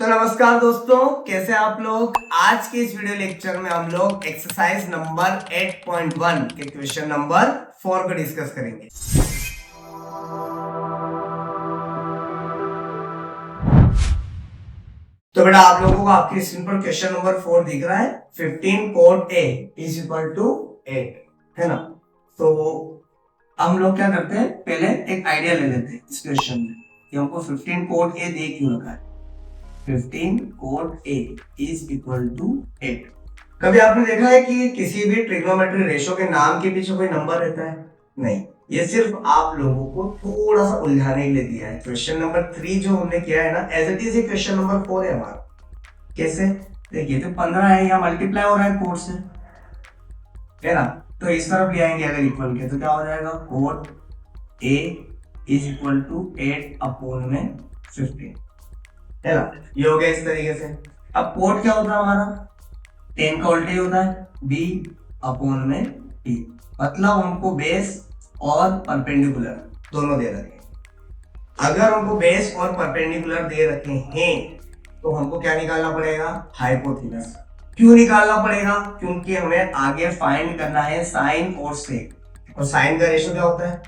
तो नमस्कार दोस्तों, कैसे आप लोग। आज के इस वीडियो लेक्चर में हम लोग एक्सरसाइज नंबर 8.1 के क्वेश्चन नंबर 4 को डिस्कस करेंगे। तो बेटा आप लोगों को आपकी स्क्रीन पर क्वेश्चन नंबर 4 दिख रहा है। 15 code a is equal to 8 है ना। तो हम लोग क्या करते हैं, पहले एक आइडिया ले लेते हैं इस क्वेश्चन में कि हमको 15 कोड ए दे क्यों रखा है। 15 code a is equal to 8। कभी आपने देखा है कि किसी भी ट्रिग्नोमेट्री रेशो के नाम के पीछे कोई नंबर रहता है? नहीं, ये सिर्फ आप लोगों को थोड़ा सा उलझाने के लिए दिया है। क्वेश्चन नंबर 3 जो हमने किया है ना, एज इट इज ये क्वेश्चन नंबर 4 है हमारा। कैसे? देखिए, तो 15 है, यहाँ मल्टीप्लाई हो रहा है कोड से, है ना। तो इस तरफ ले आएंगे अगर इक्वल के, तो क्या हो जाएगा, code a is equal to 8 upon में 15, है ना। ये हो गया इस तरीके से। अब कोड क्या होता है हमारा, 10 का उल्टा ही होता है b अपॉन में t। मतलब हमको बेस और परपेंडिकुलर दोनों दे रखे हैं। अगर हमको बेस और परपेंडिकुलर दे रखे हैं तो हमको क्या निकालना पड़ेगा, हाइपोथेनस। क्यों निकालना पड़ेगा? क्योंकि हमें आगे फाइंड करना है साइन और सेक, और साइन का रेशियो क्या होता है,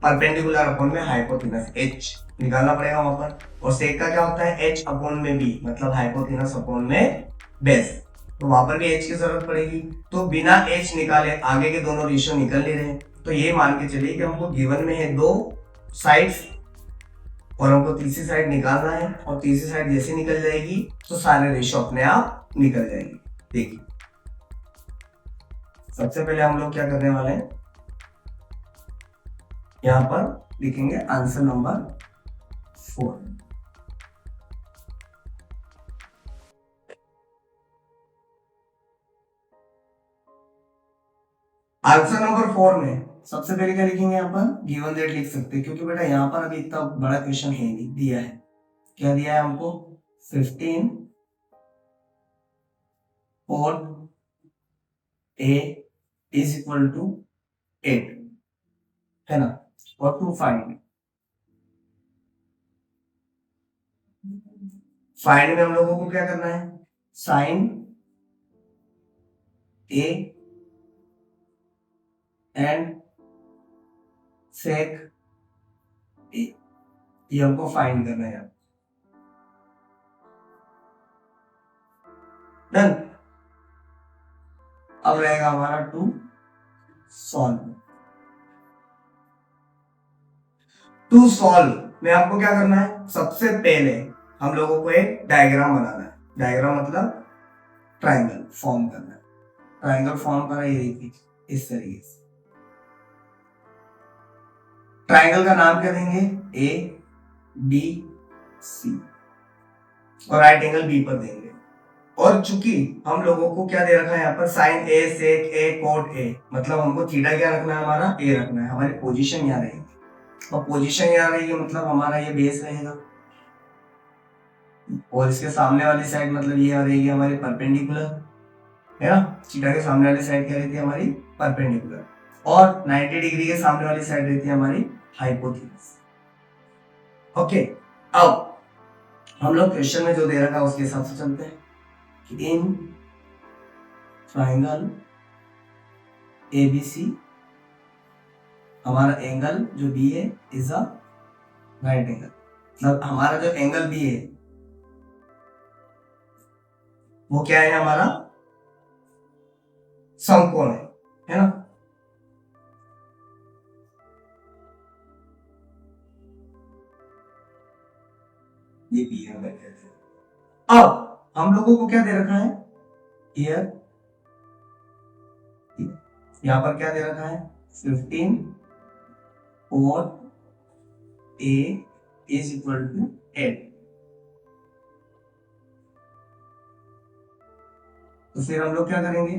परपेंडिकुलर अपॉन में हाइपोथेनस, h निकालना पड़ेगा वहां पर। और सेक का क्या होता है, h अपॉन में b, मतलब हाइपोथेनस अपॉन में बेस। तो वहां पर भी h की जरूरत पड़ेगी। तो बिना h निकाले आगे के दोनों रेशियो निकल ले रहे हैं। तो ये मान के चलिए कि हमको गिवन में है 2 साइड्स और हमको तीसरी साइड निकालना है, और तीसरी साइड जैसे निकल जाएगी तो सारे रेशियो अपने आप निकल जाएंगे। देखिए, सबसे पहले हम लोग क्या करने वाले हैं, यहां पर लिखेंगे आंसर नंबर 4। आंसर नंबर 4 में सबसे पहले क्या लिखेंगे, यहाँ पर गिवन डेट लिख सकते हैं, क्योंकि बेटा यहाँ पर अभी इतना बड़ा क्वेश्चन है नहीं, दिया है। क्या दिया है हमको, 15 code a is equal to 8, है ना। और टू फाइंड में हम लोगों को क्या करना है, साइन ए एंड सेक ए, ये हमको फाइंड करना है। डन। अब रहेगा हमारा टू सॉल्व। टू सॉल्व में आपको क्या करना है, सबसे पहले हम लोगों को एक डायग्राम बनाना है। डायग्राम मतलब ट्राइंगल फॉर्म करना है। ट्राइंगल फॉर्म करा, ये देखिए इस तरीके से। ट्राइंगल का नाम क्या देंगे, ए बी सी, और राइट एंगल बी पर देंगे। और चूंकि हम लोगों को क्या दे रखा है यहाँ पर, sign A sec A cot A, मतलब हमको थीटा क्या रखना है, हमारा ए रखना है। हमारी पोजीशन यहाँ रहेगी, और पोजीशन यहाँ रहेगी मतलब हमारा ये बेस रहेगा, और इसके सामने वाली साइड मतलब ये रहेगी हमारी परपेंडिकुलर, है ना। थीटा के सामने वाली साइड क्या रहती है, हमारी परपेंडिकुलर, और 90 डिग्री के सामने वाली साइड रहती है हमारी हाइपोथेनस। ओके, अब हम लोग क्वेश्चन में जो दे रखा है उसके हिसाब से चलते हैं। इन ट्राइंगल एबीसी हमारा एंगल जो बी है इज अ राइट एंगल, मतलब हमारा जो एंगल बी है वो क्या है, हमारा समकोण है ना। ये बी है। अब हम लोगों को क्या दे रखा है, हियर यहां पर क्या दे रखा है, 15 और a इज इक्वल टू 8। तो फिर हम लोग क्या करेंगे,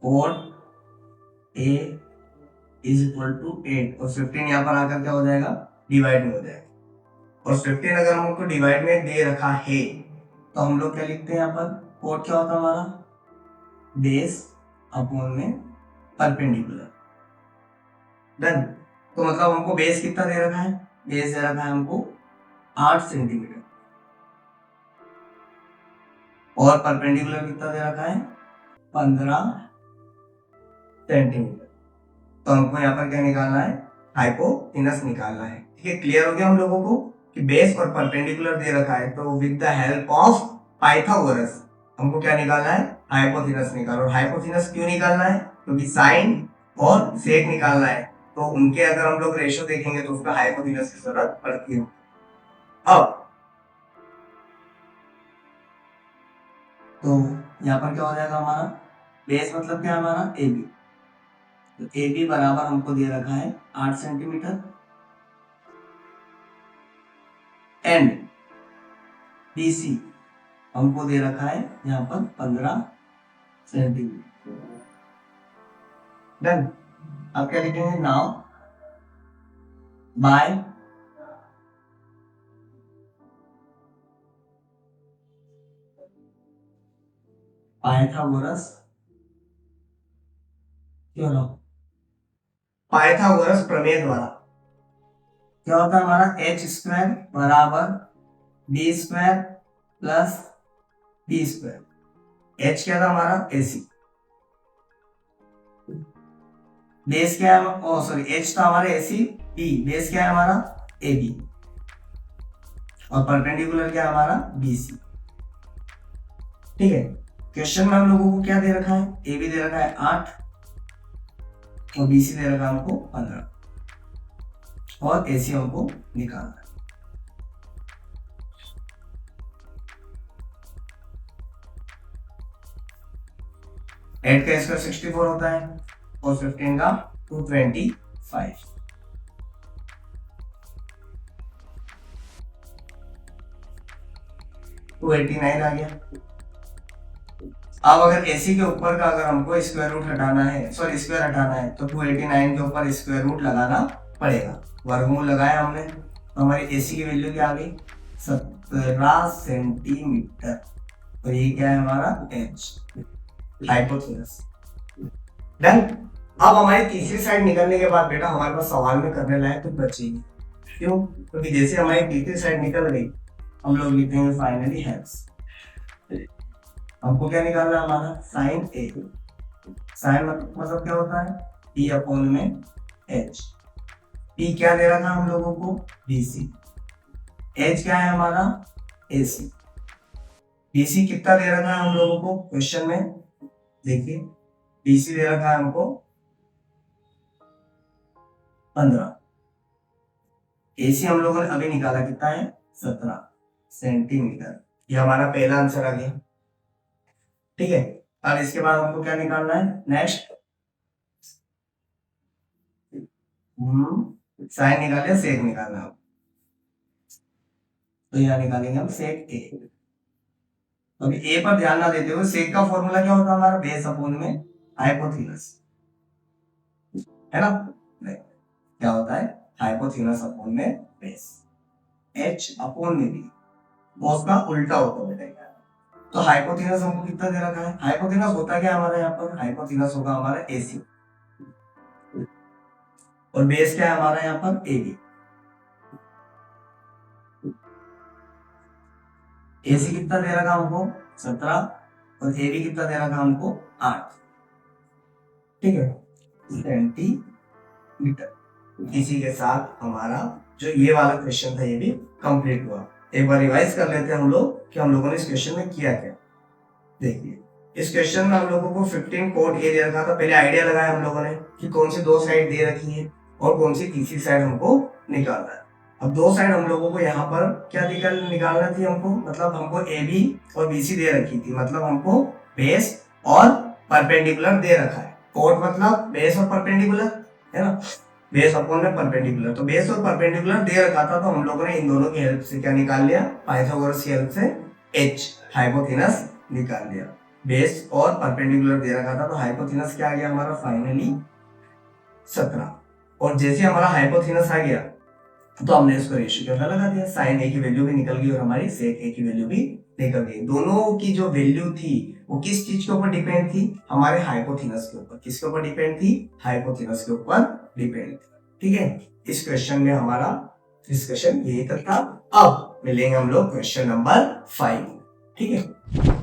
code a is equal to 8, और 15 यहां पर आकर क्या हो जाएगा, डिवाइड में हो जाएगा। और 15 अगर हमको डिवाइड में दे रखा है तो हम लोग क्या लिखते हैं यहाँ पर, कोड क्या होता है हमारा, बेस अपॉन में परपेंडिकुलर, डन। तो मतलब हमको बेस कितना दे रखा है, बेस दे रखा है हमको 8 सेंटीमीटर और परपेंडिकुलर कितना दे रखा है 15 सेंटीमीटर। तो हमको यहाँ पर क्या निकालना है, हाइपोथिनस निकालना है। ठीक है, क्लियर हो गया हम लोगों को कि बेस और परपेंडिकुलर दे रखा है, तो with the help of Pythagoras हमको क्या निकालना है, हाइपोथिनस निकालो। और हाइपोथिनस क्यों निकालना है, क्योंकि साइन और सेक निकालना है, तो उनके अगर हम लोग रेशो देखेंगे तो उसका हाइपोथिनस की जरूरत पड़ती है। अब तो यहाँ पर क्या हो जाएगा हमारा, बेस मतलब क्या है हमारा ए बी, तो ए बी बराबर हमको दे रखा है 8 सेंटीमीटर एंड बी सी हमको दे रखा है यहाँ पर 15 सेंटीमीटर। डन। अब क्या लिखेंगे, नाउ बाय पाइथागोरस क्यों, पाइथागोरस प्रमेय द्वारा क्या होता है हमारा, एच स्क्वायर बराबर B square plus B square. H क्या था हमारा एसी, बेस क्या है, ओ सॉरी एच था हमारा एसी, बी बेस क्या है हमारा ए बी और परपेंडिकुलर क्या है हमारा बी सी। ठीक है, क्वेश्चन में हम लोगों को क्या दे रखा है, ए बी दे रखा है 8 और बी सी दे रखा है हमको 15 और एसी हमको निकालना है। 8 का स्क्वायर 64 होता है और 15 का 225। तो 89 आ गया। अब अगर एसी के ऊपर का अगर हमको स्क्वायर रूट हटाना है, सॉरी स्क्वायर हटाना है, तो 289 के ऊपर स्क्वायर रूट लगाना पड़ेगा। वर्गमूल लगाया हमने तो हमारी एसी की वैल्यू क्या आ गई 17 सेंटीमीटर और ये क्या है हमारा एच, हाइपोथेनस। डन। अब हमारी तीसरी साइड निकलने के बाद बेटा हमारे पास सवाल में करने लायक कुछ बचेगी, क्यों, क्योंकि जैसे हमारी तीसरी साइड निकल गई हम लोग लिखेंगे फाइनली हेल्प्स। हमको क्या निकालना है हमारा साइन ए, साइन मतलब क्या होता है पी अपॉन में एच। पी क्या दे रहा था हम लोगों को बीसी, एच क्या है हमारा एसी, बीसी कितना दे रखा है हम लोगों को क्वेश्चन में, देखिए बीसी दे रखा है हमको 15, एसी हम लोगों ने अभी निकाला कितना है 17 सेंटीमीटर। ये हमारा पहला आंसर आ गया। ठीक है, अब इसके बाद हमको क्या निकालना है नेक्स्ट, साइन निकाले सेक निकालना है, तो यहाँ निकालेंगे हम सेक ए। अभी ए पर ध्यान ना देते हुए, सेक का फॉर्मूला क्या होता है हमारा बेस अपॉन में हाइपोथेनस, है ना, क्या होता है हाइपोथेनस अपॉन में बेस, एच अपॉन में बी, बॉस का उल्टा होता है बेटा। तो हाइपोथेनस हमको कितना दे रखा है, हाइपोथेनस होता क्या हमारा यहाँ पर, हाइपोथेनस होगा हमारा एसी और बेस क्या है हमारा यहाँ पर ए बी। एसी कितना दे रखा हमको 17 और ए बी कितना दे रखा हमको 8, ठीक है, सेंटीमीटर। इसी के साथ हमारा जो ये वाला क्वेश्चन था ये भी कंप्लीट हुआ। एक बार रिवाइज कर लेते हैं हम लोग कि हम लोगों ने इस क्वेश्चन में किया क्या। देखिए इस क्वेश्चन में हम लोगों को 15 कोड ए दे रखा था, पहले आइडिया लगाया हम लोगों ने कि कौन सी दो साइड दे रखी है और कौन सी तीसरी साइड हमको निकालना है। अब दो साइड हम लोगों को यहाँ पर क्या निकालना थी हमको, मतलब हमको ए बी और बी सी दे रखी थी, मतलब हमको बेस और परपेंडिकुलर दे रखा है। कोड मतलब बेस और परपेंडिकुलर, है ना, बेस अपॉन में परपेंडिकुलर, तो बेस और परपेंडिकुलर दे रखा था, तो हम लोगों ने इन दोनों की हेल्प से क्या निकाल लिया, पाइथागोरस की हेल्प से एच हाइपोथेनस निकाल लिया। बेस और परपेंडिकुलर दे रखा था, तो हाइपोथेनस क्या आ गया हमारा फाइनली 17, और जैसे हमारा हाइपोथेनस आ गया तो हमने इसको रेशियो के अंदर लगा दिया, साइन ए की वैल्यू भी निकल गई और हमारी सेक ए की वैल्यू भी निकल गई। दोनों की जो वैल्यू थी वो किस चीज के ऊपर डिपेंड थी, हमारे हाइपोथेनस के ऊपर। किसके ऊपर डिपेंड थी, हाइपोथेनस के ऊपर डिपेंड। ठीक है, इस क्वेश्चन में हमारा डिस्कशन यही तक था। अब मिलेंगे हम लोग क्वेश्चन नंबर 5। ठीक है।